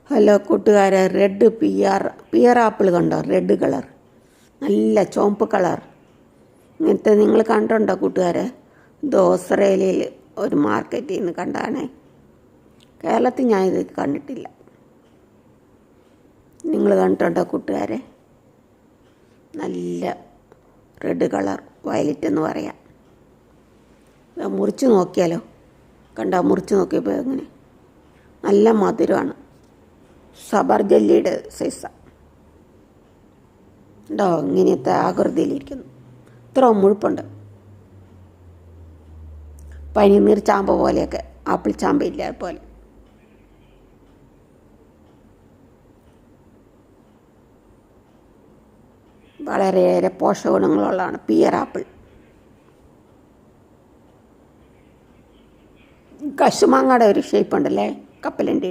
Hello കൂട്ടുകാരെ, red peer apple കണ്ടോ? Red colour, നല്ല ചുവപ്പ് കളർ. ഇങ്ങനത്തെ നിങ്ങൾ കണ്ടിട്ടുണ്ടോ കൂട്ടുകാരെ? ഇത് ഓസ്ട്രേലിയയിൽ ഒരു മാർക്കറ്റിൽ നിന്ന് കണ്ടാണേ. കേരളത്തിൽ ഞാൻ ഇത് കണ്ടിട്ടില്ല. നിങ്ങൾ കണ്ടിട്ടുണ്ടോ കൂട്ടുകാരെ? നല്ല റെഡ് കളർ, വയലറ്റ് എന്ന് പറയാം. മുറിച്ച് നോക്കിയാലോ? കണ്ടോ? മുറിച്ച് നോക്കിയപ്പോൾ എങ്ങനെ നല്ല മധുരമാണ്. സബർ ജെല്ലിയുടെ സൈസാണ് ഉണ്ടോ? ഇങ്ങനത്തെ ആകൃതിയിലിരിക്കുന്നു. ഇത്ര മുഴുപ്പുണ്ട്. പനിനീർ ചാമ്പ പോലെയൊക്കെ, ആപ്പിൾ ചാമ്പ ഇല്ല പോലെ. വളരെയേറെ പോഷകഗുണങ്ങളുള്ളതാണ് പിയർ ആപ്പിൾ. കശുമാങ്ങയുടെ ഒരു ഷേപ്പ് ഉണ്ടല്ലേ, കപ്പലണ്ടി.